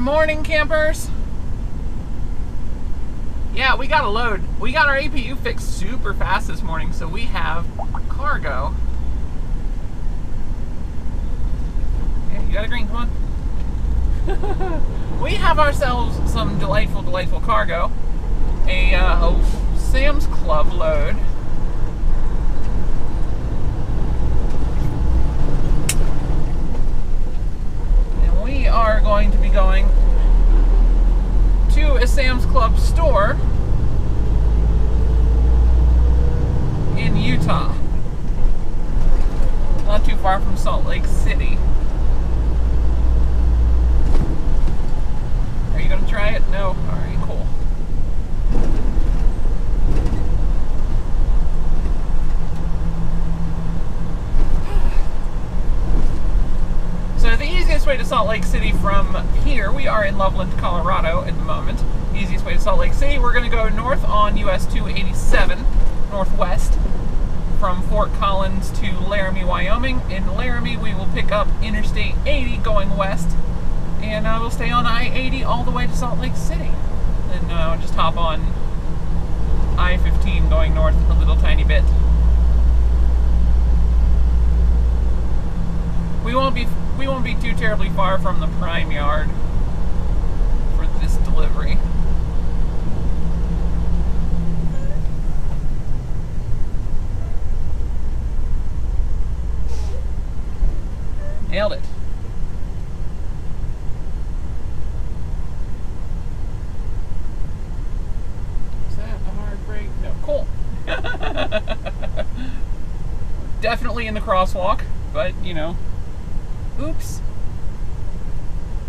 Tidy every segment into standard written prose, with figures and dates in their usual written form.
morning, campers. Yeah, we got a load. We got our APU fixed super fast this morning, so we have cargo. Yeah, you got a green, come on. We have ourselves some delightful, delightful cargo. A Sam's Club load. And we are going to be going to a Sam's Club store in Utah. Not too far from Salt Lake City. Are you gonna try it? No? Alright, cool. So the easiest way to Salt Lake City from here, we are in Loveland, Colorado at the moment. Easiest way to Salt Lake City, we're gonna go north on US 287, northwest, from Fort Collins to Laramie, Wyoming. In Laramie, we will pick up Interstate 80 going west, and we'll stay on I-80 all the way to Salt Lake City. And just hop on I-15 going north a little tiny bit. We won't be too terribly far from the prime yard for this delivery. Nailed it. Is that a hard brake? No. Cool. Definitely in the crosswalk, but you know. Oops.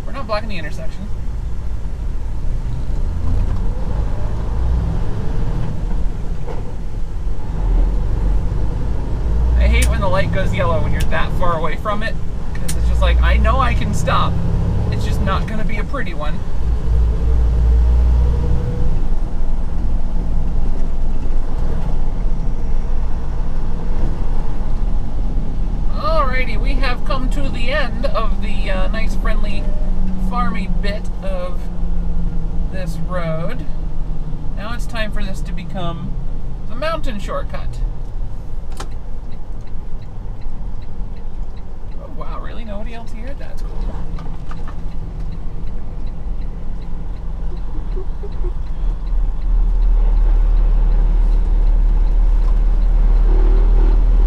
We're not blocking the intersection. I hate when the light goes yellow when you're that far away from it, because it's just like, I know I can stop. It's just not going to be a pretty one. Alrighty, we have come to the end of the nice, friendly, farmy bit of this road. Now it's time for this to become the mountain shortcut. Oh wow, really? Nobody else here? That's cool.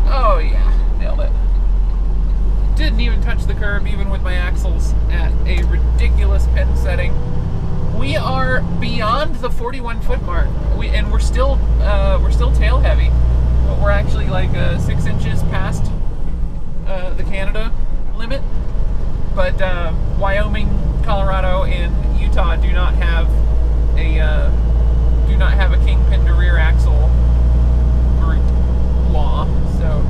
Oh yeah, nailed it. Didn't even touch the curb, even with my axles at a ridiculous pin setting. We are beyond the 41-foot mark, and we're still tail heavy, but we're actually like 6 inches past the Canada limit. But Wyoming, Colorado, and Utah do not have a kingpin to rear axle group law, so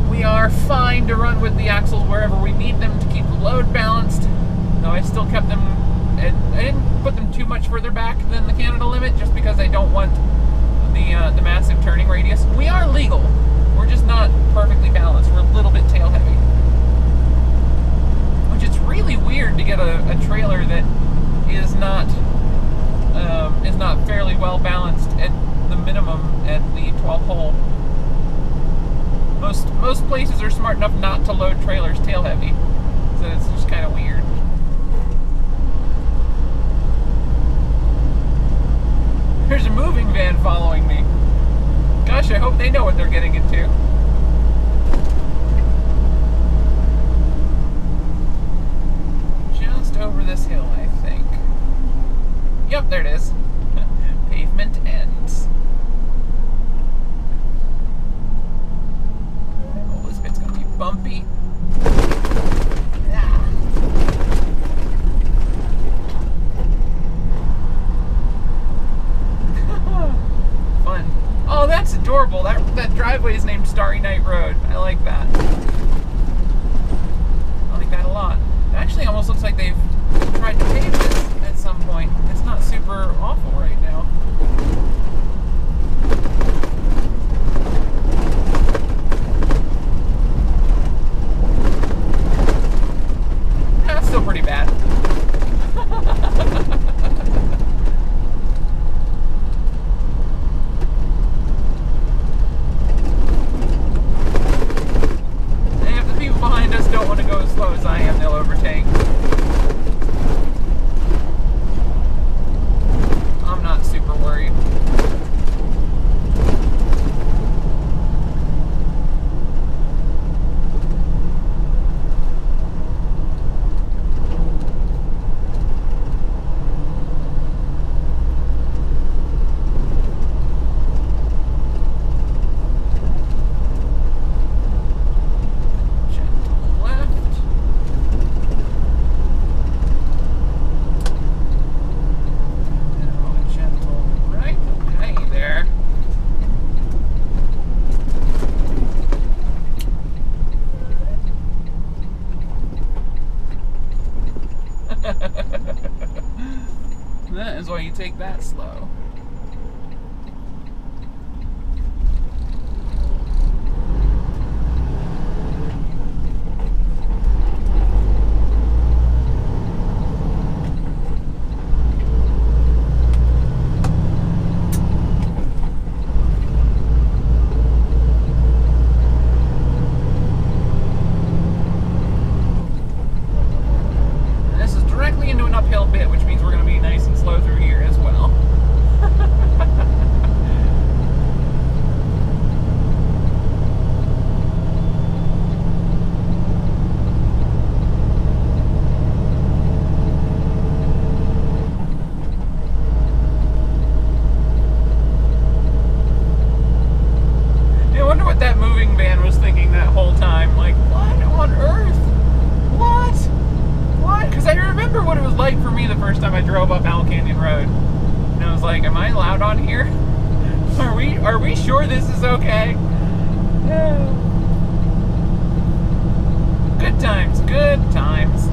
we are fine to run with the axles wherever we need them to keep the load balanced. Though I still kept them, I didn't put them too much further back than the Canada limit, just because I don't want the massive turning radius. We are legal. We're just not perfectly balanced. We're a little bit tail heavy, which is really weird to get a trailer that is not fairly well balanced at the minimum at the 12 hole. Most places are smart enough not to load trailers tail heavy, so it's just kind of weird. There's a moving van following me. Gosh, I hope they know what they're getting into. Just over this hill, I think. Yep, there it is. Pavement ends. Oh, this bit's gonna be bumpy. Ah. Fun. Oh, that's adorable. That driveway is named Starry Night Road. I like that. I like that a lot. It actually almost looks like they've tried to pave this at some point. It's not super awful right now. That's still pretty bad. slow as I am, they'll overtake. I'm not super worried. That is why you take that slow. Are we sure this is okay? Yeah. Good times, good times.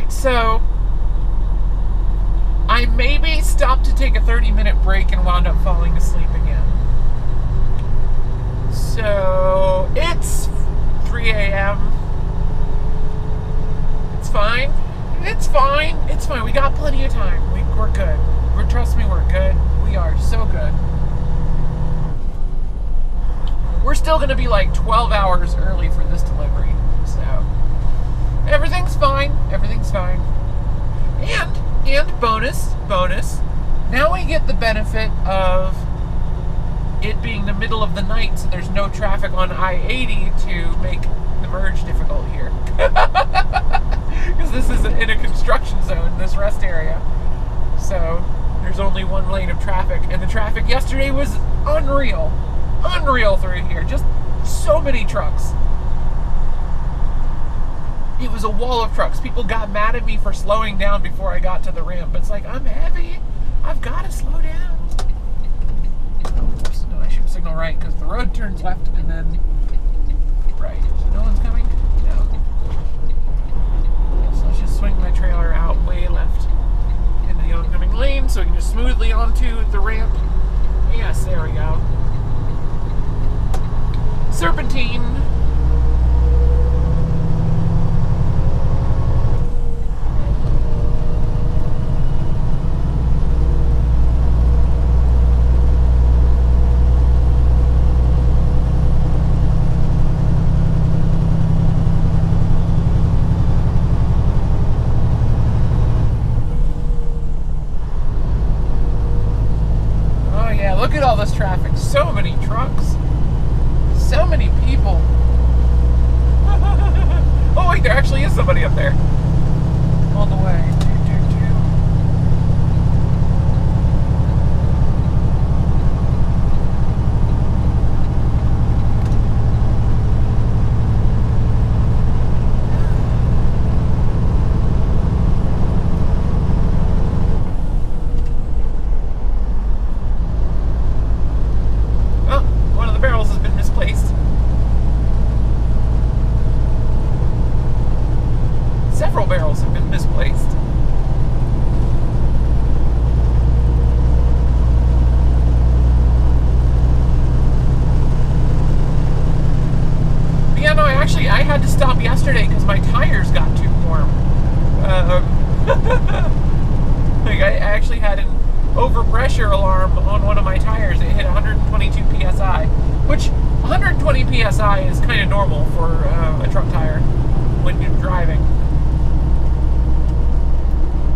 So, I maybe stopped to take a 30-minute break and wound up falling asleep again. So, it's 3 a.m. It's fine. It's fine. It's fine. We got plenty of time. We're good. Trust me, we're good. We are so good. We're still going to be like 12 hours early for this delivery. So, everything's fine. Everything's fine. And bonus, now we get the benefit of it being the middle of the night, so there's no traffic on I-80 to make the merge difficult here. Because this is in a construction zone, this rest area. So there's only one lane of traffic, and the traffic yesterday was unreal. Unreal through here. Just so many trucks. It was a wall of trucks. People got mad at me for slowing down before I got to the ramp. It's like, I'm heavy. I've got to slow down. Oops, no, I should signal right because the road turns left and then right. So no one's coming? No. So let's just swing my trailer out way left into the oncoming lane so we can just smoothly onto the ramp. Yes, there we go. Serpentine. Look at all this traffic. So many trucks. So many people. Oh wait, there actually is somebody up there. All the way. Barrels have been misplaced. But yeah, no, I had to stop yesterday because my tires got too warm. Like I actually had an overpressure alarm on one of my tires. It hit 122 psi, which 120 psi is kind of normal for a truck tire when you're driving.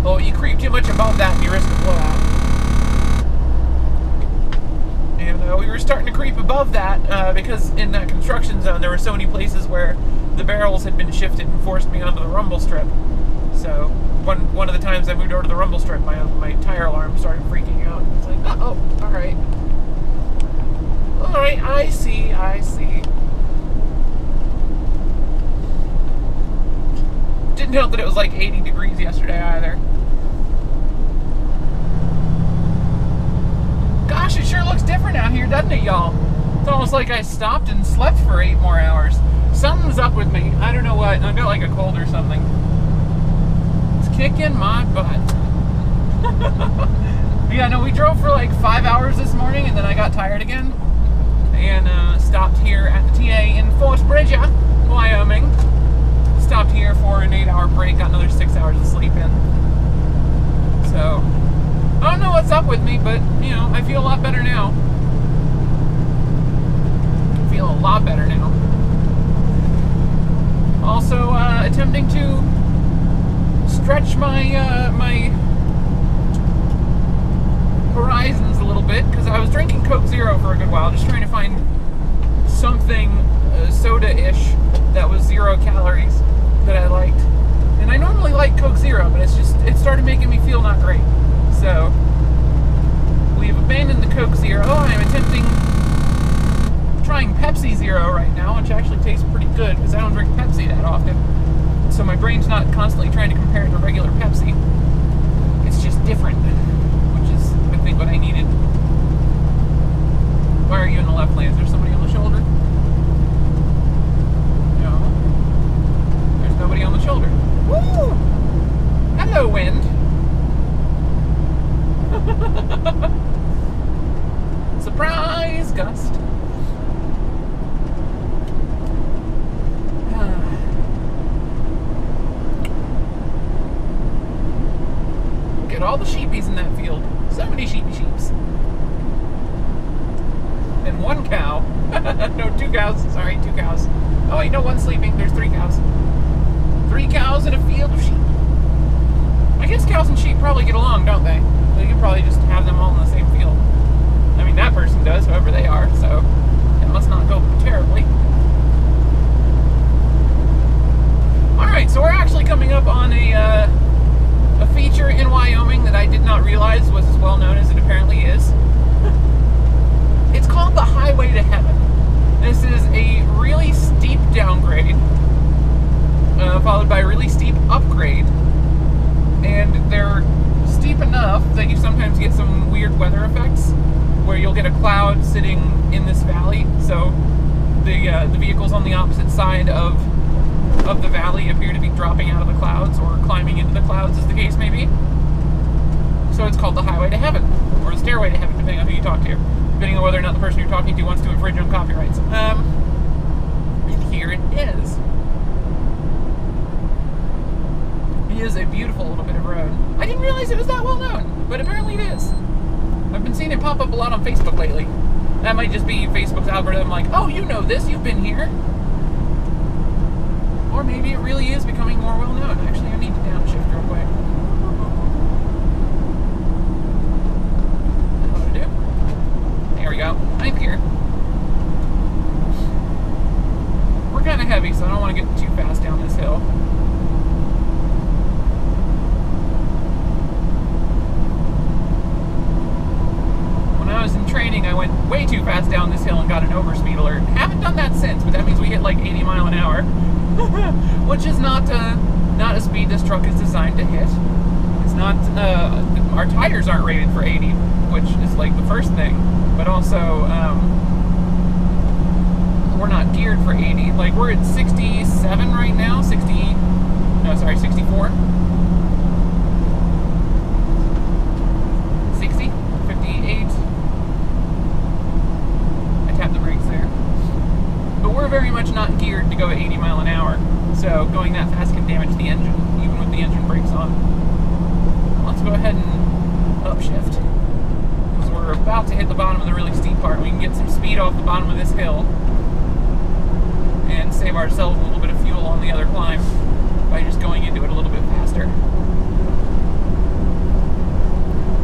Well, you creep too much above that and you risk a blowout. And we were starting to creep above that because in that construction zone there were so many places where the barrels had been shifted and forced me onto the rumble strip. So one of the times I moved over to the rumble strip, my tire alarm started freaking out. It's like, oh, all right. All right, I see. Didn't help that it was like 80 degrees yesterday either. Gosh, it sure looks different out here, doesn't it, y'all? It's almost like I stopped and slept for 8 more hours. Something's up with me. I don't know what. I've got like a cold or something. It's kicking my butt. Yeah, no, we drove for like 5 hours this morning, and then I got tired again. And stopped here at the TA in Fort Bridger, Wyoming. Stopped here for an 8-hour break, got another 6 hours of sleep in. So, I don't know what's up with me, but, you know, I feel a lot better now. I feel a lot better now. Also, attempting to stretch my, my horizons a little bit, because I was drinking Coke Zero for a good while, just trying to find something soda-ish that was 0 calories that I liked. And I normally like Coke Zero, but it started making me feel not great. So we've abandoned the Coke Zero. I'm trying Pepsi Zero right now, which actually tastes pretty good because I don't drink Pepsi that often. So my brain's not constantly trying to compare it to regular Pepsi. It's just different, which is, I think, what I needed. Why are you in the left lane? Is there somebody on the shoulder? No. There's nobody on the shoulder. Woo! Hello, wind. Surprise gust. Look at all the sheepies in that field. So many sheeps. And 1 cow. No, 2 cows. Sorry, 2 cows. Oh wait, no, 1's sleeping. There's 3 cows. 3 cows in a field of sheep. I guess cows and sheep probably get along, don't they? You could probably just have them all in the same field. I mean, that person does, whoever they are, so it must not go terribly. Alright, so we're actually coming up on a feature in Wyoming that I did not realize was as well known as it apparently is. It's called the Highway to Heaven. This is a really steep downgrade, followed by a really steep upgrade. And they're steep enough that you sometimes get some weird weather effects, where you'll get a cloud sitting in this valley. So the vehicles on the opposite side of the valley appear to be dropping out of the clouds or climbing into the clouds, as the case may be. So it's called the Highway to Heaven, or the Stairway to Heaven, depending on who you talk to, depending on whether or not the person you're talking to wants to infringe on copyrights. And here it is. It is a beautiful little bit of road. I didn't realize it was that well known, but apparently it is. I've been seeing it pop up a lot on Facebook lately. That might just be Facebook's algorithm like, oh, you know this, you've been here. Or maybe it really is becoming more well known. Actually, I need to downshift real quick. What to do? There we go. I'm here. We're kind of heavy, so I don't want to get too fast down this hill. When I was in training, I went way too fast down this hill and got an overspeed alert. Haven't done that since, but that means we hit like 80 miles an hour. Which is not a speed this truck is designed to hit. It's not, our tires aren't rated for 80, which is like the first thing, but also, we're not geared for 80. Like, we're at 67 right now, 64. 60, 58. I tapped the brakes there. But we're very much not geared to go at 80 miles an hour, so going that fast can damage the engine, even with the engine brakes on. Let's go ahead and upshift, because we're about to hit the bottom of the really steep part. We can get some speed off the bottom of this hill and save ourselves a little bit of fuel on the other climb by just going into it a little bit faster.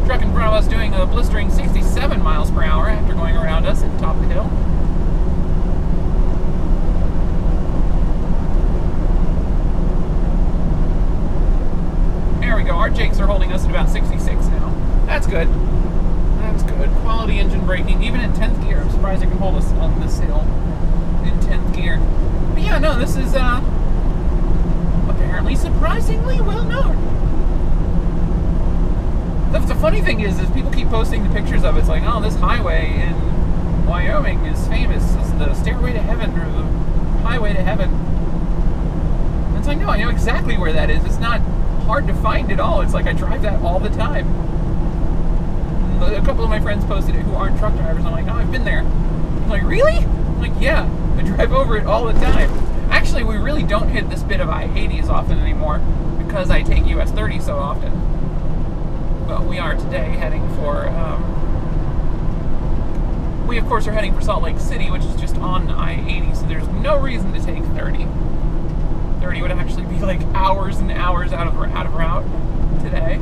Truck in front of us doing a blistering 67 miles per hour after going around us at the top of the hill. There we go. Our Jakes are holding us at about 66 now. That's good. That's good. Quality engine braking, even in 10th gear. I'm surprised it can hold us on this hill in 10th gear. But yeah, no, this is apparently surprisingly well known. The funny thing is people keep posting the pictures of it. It's like, oh, this highway in Wyoming is famous. It's the Stairway to Heaven, or the Highway to Heaven. And it's like, no, I know exactly where that is. It's not hard to find at all. It's like I drive that all the time. A couple of my friends posted it who aren't truck drivers. I'm like, oh, I've been there. I'm like, really? I'm like, yeah, I drive over it all the time. Actually, we really don't hit this bit of I-80 as often anymore because I take US 30 so often. But we are today heading for, we of course are heading for Salt Lake City, which is just on I-80, so there's no reason to take 30. 30 would actually be like hours and hours out of route today.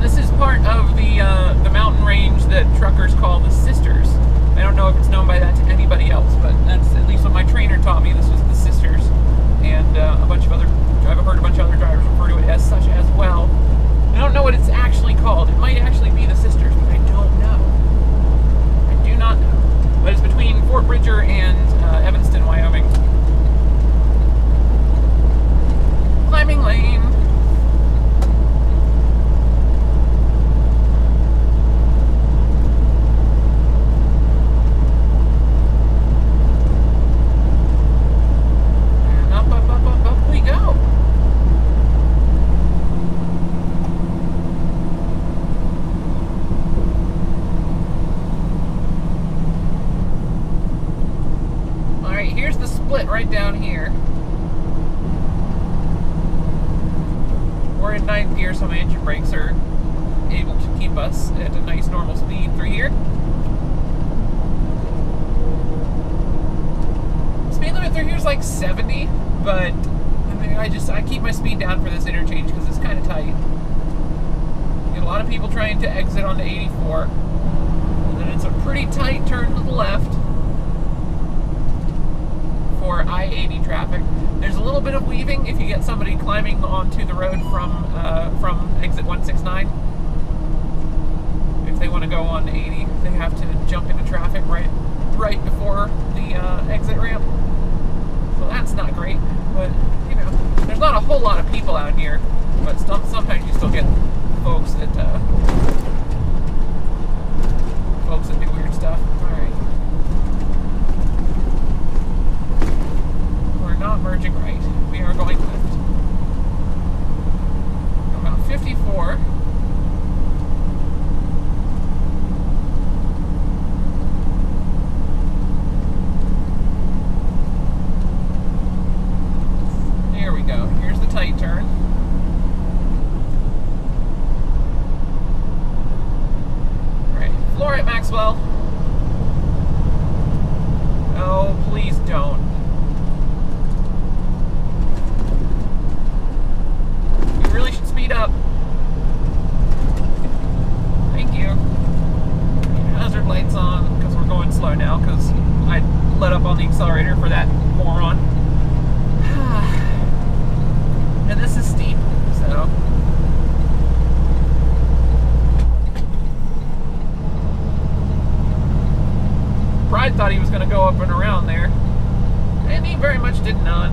This is part of the mountain range that truckers call the Sisters. I don't know if it's known by that to anybody else, but that's at least what my trainer taught me. This was the Sisters, and a bunch of other. I've heard a bunch of other drivers refer to it as such as well. I don't know what it's actually called. It might actually be the Sisters, but I don't know. I do not know. But it's between Fort Bridger and Evanston, Wyoming. Climbing lane. And up we go. Here's the split right down here. We're in 9th gear, so my engine brakes are able to keep us at a nice normal speed through here. Speed limit through here is like 70, but I mean, I keep my speed down for this interchange because it's kind of tight. Get a lot of people trying to exit onto 84. And then it's a pretty tight turn to the left for I-80 traffic. There's a little bit of weaving if you get somebody climbing onto the road from exit 169. If they want to go on 80, they have to jump into traffic right before the exit ramp. So that's not great, but you know, there's not a whole lot of people out here, but sometimes you still get folks that do weird stuff. All right, we're not merging right. We are going left. About 54. Tight turn. Right, floor at Maxwell. Oh, please don't. You really should speed up. Thank you. Hazard lights on because we're going slow now because I let up on the accelerator for that moron. And this is steep, so Pride thought he was going to go up and around there, and he very much did not.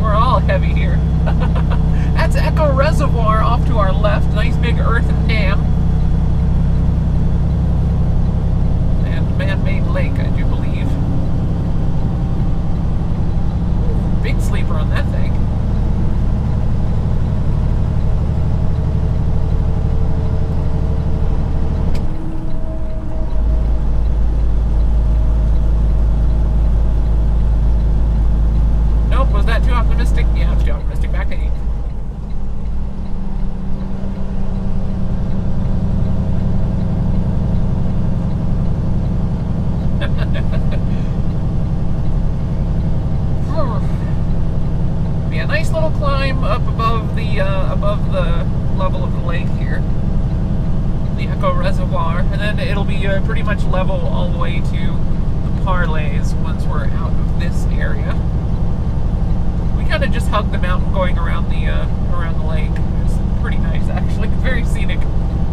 We're all heavy here. That's Echo Reservoir off to our left. Nice big earthen dam. Man-made lake, I do believe. Big sleeper on that thing. Nope, was that too optimistic? Yeah, it's too optimistic. Back to 8. Be a nice little climb up above the level of the lake here, the Echo Reservoir, and then it'll be pretty much level all the way to the parlays once we're out of this area. We kind of just hug the mountain going around the lake. It's pretty nice, actually. It's very scenic.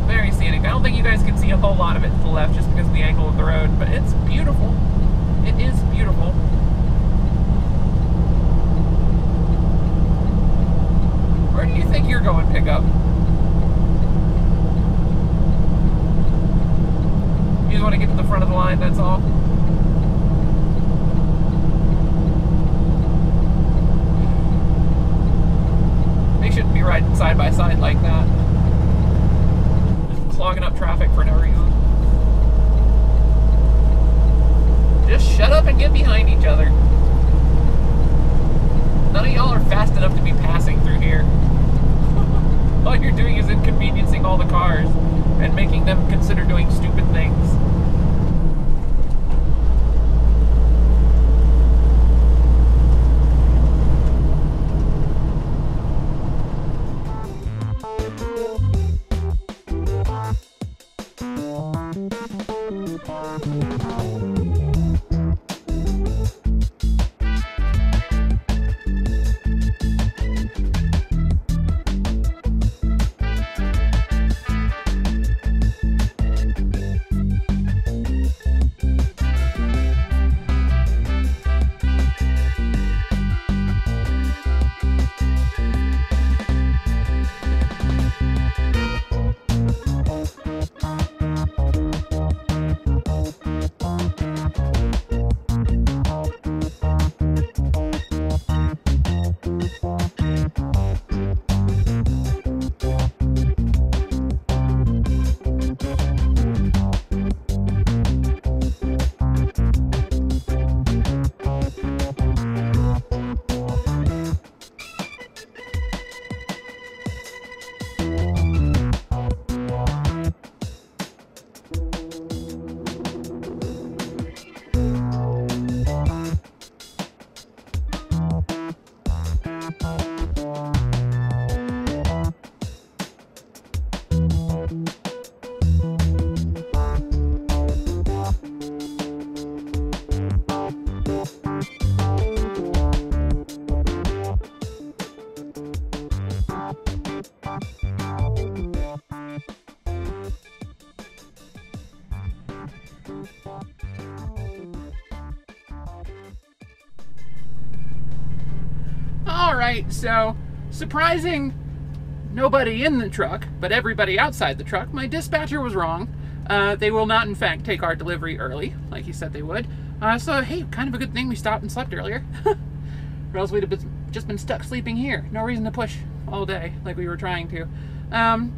Very scenic. I don't think you guys can see a whole lot of it to the left just because of the angle of the road, but it's beautiful. It is beautiful. Where do you think you're going, pickup? You just want to get to the front of the line, that's all? They shouldn't be riding side by side like that. Clogging up traffic for no reason. Just shut up and get behind each other. None of y'all are fast enough to be passing through here. All you're doing is inconveniencing all the cars and making them consider doing stupid things. right, so surprising nobody in the truck, but everybody outside the truck, my dispatcher was wrong. They will not, in fact, take our delivery early, like he said they would. So, hey, kind of a good thing we stopped and slept earlier. Or else we'd have just been stuck sleeping here. No reason to push all day like we were trying to.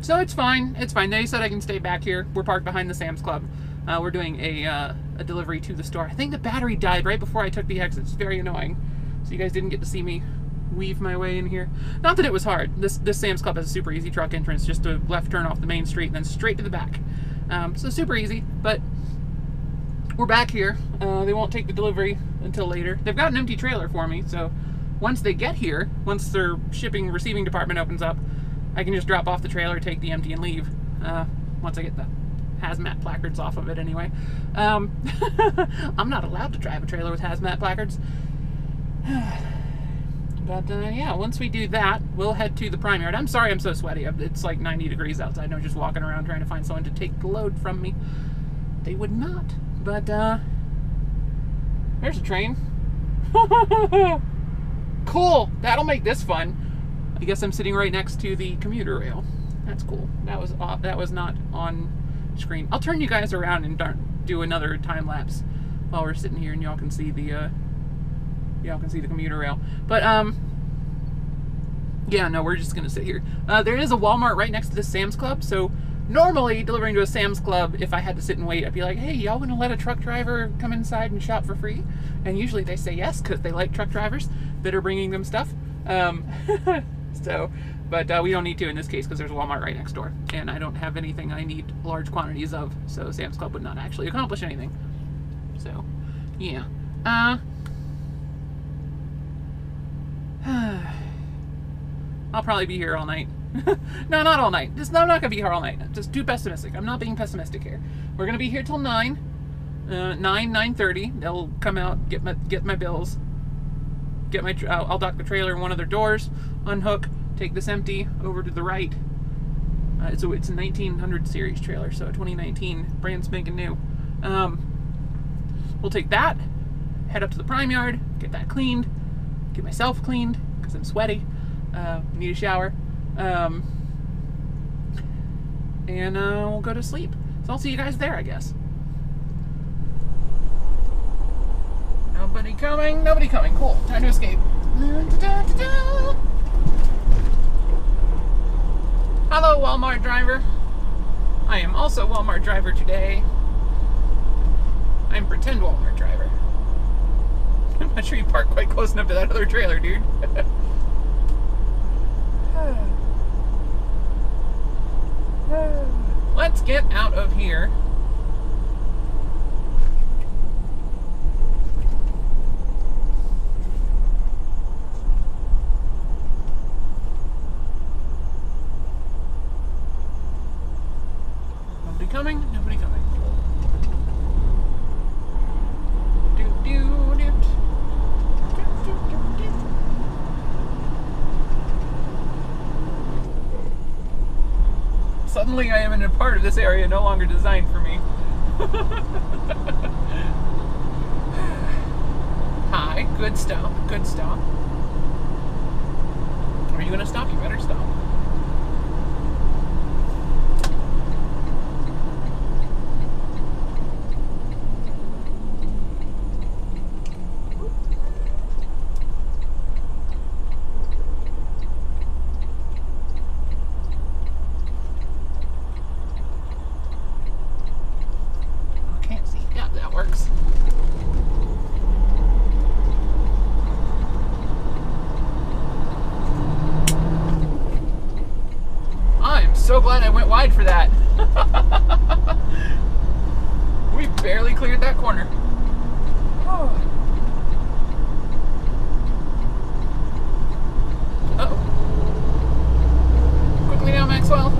So it's fine. It's fine. They said I can stay back here. We're parked behind the Sam's Club. We're doing a delivery to the store. I think the battery died right before I took the exit. It's very annoying. So you guys didn't get to see me weave my way in here. Not that it was hard. This Sam's Club has a super easy truck entrance. Just a left turn off the main street and then straight to the back. So super easy, but we're back here. They won't take the delivery until later. They've got an empty trailer for me, so once they get here, once their receiving department opens up, I can just drop off the trailer, take the empty, and leave. Once I get the hazmat placards off of it anyway. I'm not allowed to drive a trailer with hazmat placards. But yeah, once we do that, we'll head to the prime yard. I'm sorry I'm so sweaty. It's like 90 degrees outside. I'm just walking around trying to find someone to take the load from me. They would not. But there's a train. Cool. That'll make this fun. I guess I'm sitting right next to the commuter rail. That's cool. That was not on screen. I'll turn you guys around and do another time lapse while we're sitting here, and y'all can see the commuter rail. But yeah, no, we're just gonna sit here. There is a Walmart right next to the Sam's Club, so normally delivering to a Sam's Club, if I had to sit and wait, I'd be like, hey, y'all wanna let a truck driver come inside and shop for free? And usually they say yes, because they like truck drivers that are bringing them stuff. But we don't need to in this case because there's a Walmart right next door, and I don't have anything I need large quantities of, so Sam's Club would not actually accomplish anything. So, yeah. I'll probably be here all night. No, not all night. I'm not gonna be here all night. Just too pessimistic. I'm not being pessimistic here. We're gonna be here till 9:30. They'll come out, get my bills, I'll dock the trailer in one of their doors, unhook, take this empty over to the right. It's a 1900 series trailer, so 2019, brand spanking new. We'll take that, head up to the prime yard, get that cleaned, get myself cleaned because I'm sweaty, need a shower, and we'll go to sleep. So I'll see you guys there, I guess. Nobody coming, nobody coming. Cool, time to escape. Hello, Walmart driver. I am also Walmart driver today. I'm pretend Walmart driver. I'm not sure you parked quite close enough to that other trailer, dude. Let's get out of here. Nobody coming? Nobody coming. Suddenly I am in a part of this area no longer designed for me. Hi, good stop, good stop. Are you gonna stop? You better stop. So glad I went wide for that. We barely cleared that corner. Uh-oh. Quickly now, Maxwell.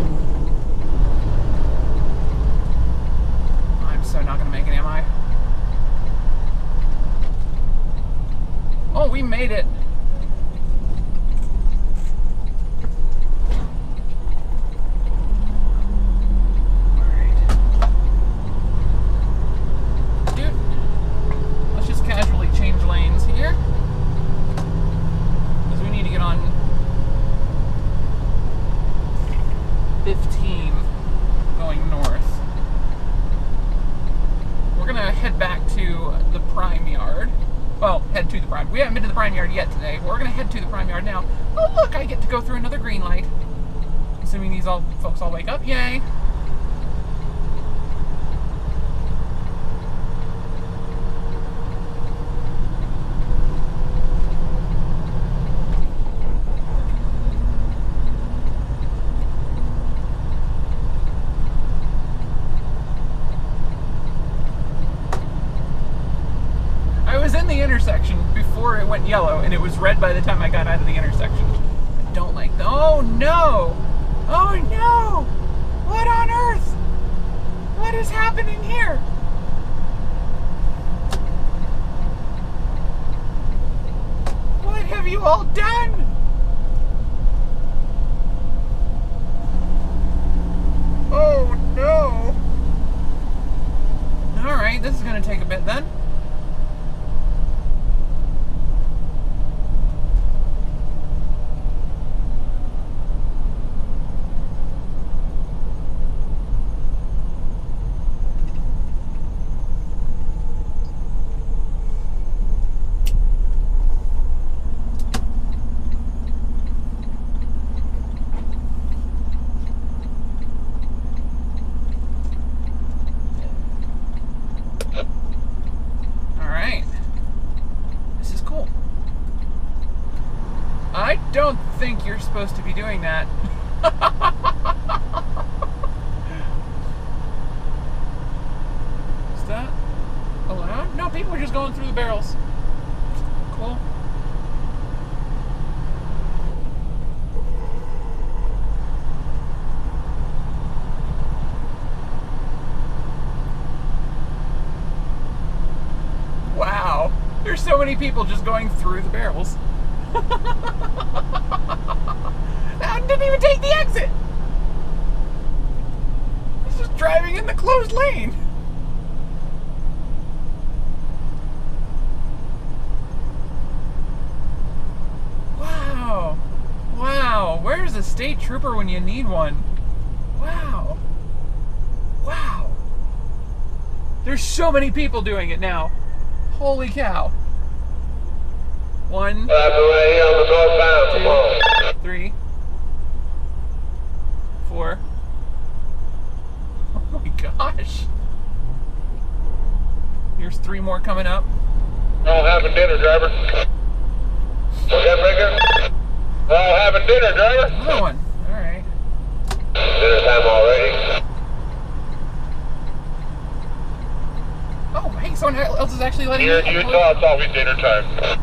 I'm so not gonna make it, am I? Oh, we made it. 15 going north. We're gonna head back to the prime yard. Well, head to the prime. We haven't been to the prime yard yet today. We're gonna head to the prime yard now. Oh look, I get to go through another green light. Assuming these folks all wake up. Yay. Intersection before it went yellow, and it was red by the time I got out of the intersection. I don't like that. Oh no! Oh no! What on earth? What is happening here? What have you all done? Oh no! Alright, this is gonna take a bit then. I don't think you're supposed to be doing that. Is that allowed? No, people are just going through the barrels. Cool. Wow. There's so many people just going through the barrels. I didn't even take the exit. He's just driving in the closed lane. Wow. Wow. Where's a state trooper when you need one? Wow. Wow. There's so many people doing it now. Holy cow. 1, 2, 3, 4. Oh my gosh. Here's 3 more coming up. All having dinner, driver. What's that, Breaker? All having dinner, driver. Another one. Alright. Dinner time already. Oh, hey, someone else is actually letting me. Here in Utah, it's always dinner time.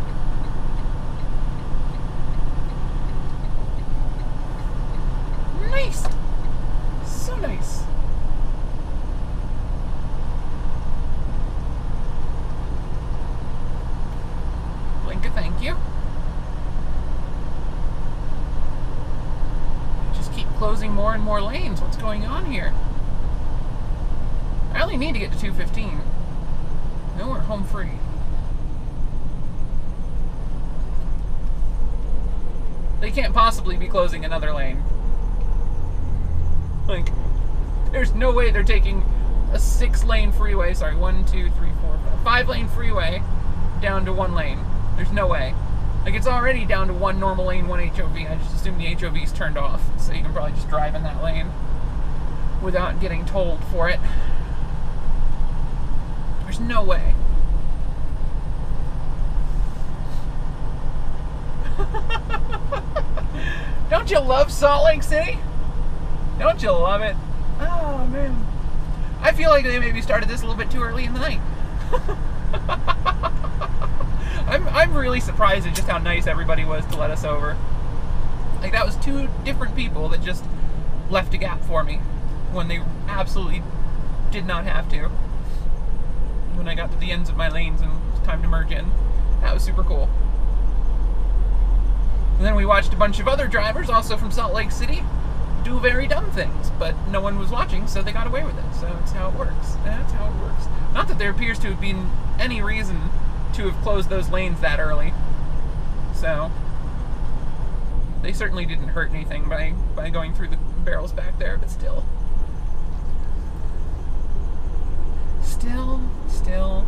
Nice! So nice. Blinka, thank you. Just keep closing more and more lanes. What's going on here? I only need to get to 215. No, we're home free. They can't possibly be closing another lane. Like, there's no way they're taking a 6-lane freeway, sorry, 1, 2, 3, 4, 5 lane freeway down to 1 lane. There's no way. Like, it's already down to 1 normal lane, 1 HOV. I just assume the HOV's turned off, so you can probably just drive in that lane without getting tolled for it. There's no way. Don't you love Salt Lake City? Don't you love it? Oh, man. I feel like they maybe started this a little bit too early in the night. I'm really surprised at just how nice everybody was to let us over. Like, that was 2 different people that just left a gap for me when they absolutely did not have to. When I got to the ends of my lanes and it was time to merge in. That was super cool. And then we watched a bunch of other drivers, also from Salt Lake City, do very dumb things, but no one was watching, so they got away with it. So that's how it works. That's how it works. Not that there appears to have been any reason to have closed those lanes that early. So, They certainly didn't hurt anything by going through the barrels back there, but still. Still.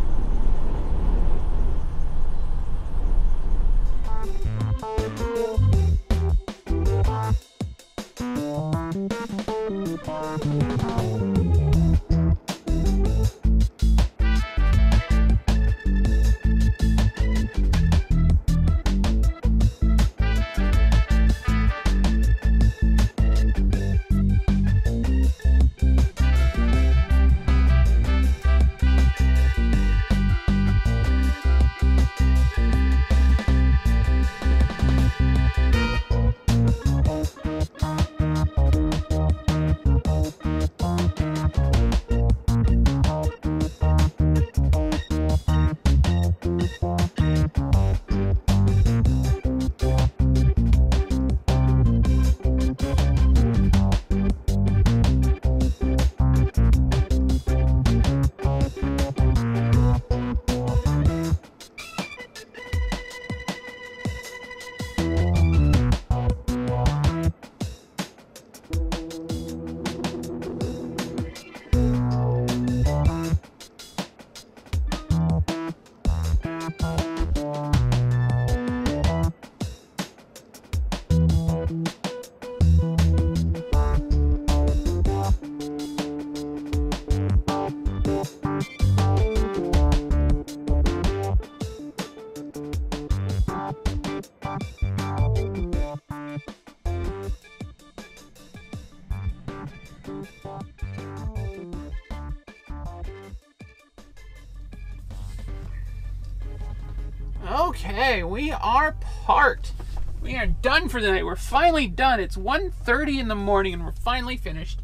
Okay, we are parked. We are done for the night. We're finally done. It's 1:30 in the morning and we're finally finished.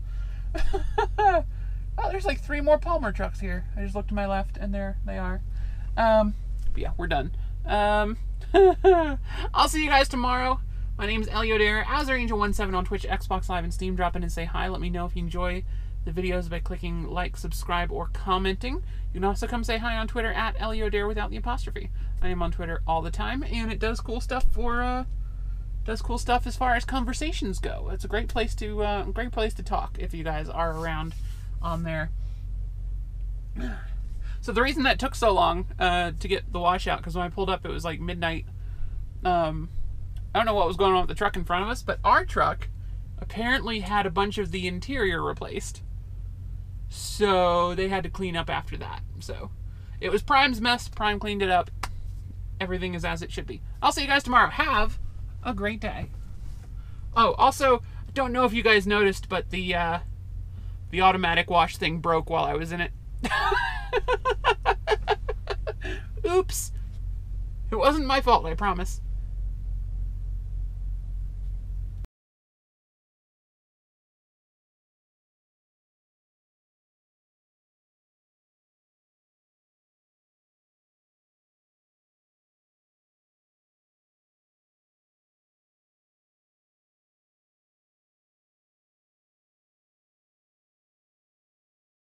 Oh, there's like 3 more Palmer trucks here. I just looked to my left and there they are. But yeah, we're done. I'll see you guys tomorrow. My name is MacLeod, AzerAngel17 on Twitch, Xbox Live, and Steam. Drop in and say hi. Let me know if you enjoy the videos by clicking like, subscribe, or commenting. You can also come say hi on Twitter at MacLeod without the apostrophe. I am on Twitter all the time, and it does cool stuff for as far as conversations go. It's a great place to talk if you guys are around on there. So the reason that took so long to get the washout, because when I pulled up it was like midnight. I don't know what was going on with the truck in front of us, but our truck apparently had a bunch of the interior replaced. So they had to clean up after that. So it was Prime's mess. Prime cleaned it up. Everything is as it should be. I'll see you guys tomorrow. Have a great day. Oh, also, I don't know if you guys noticed, but the automatic wash thing broke while I was in it. Oops. It wasn't my fault, I promise.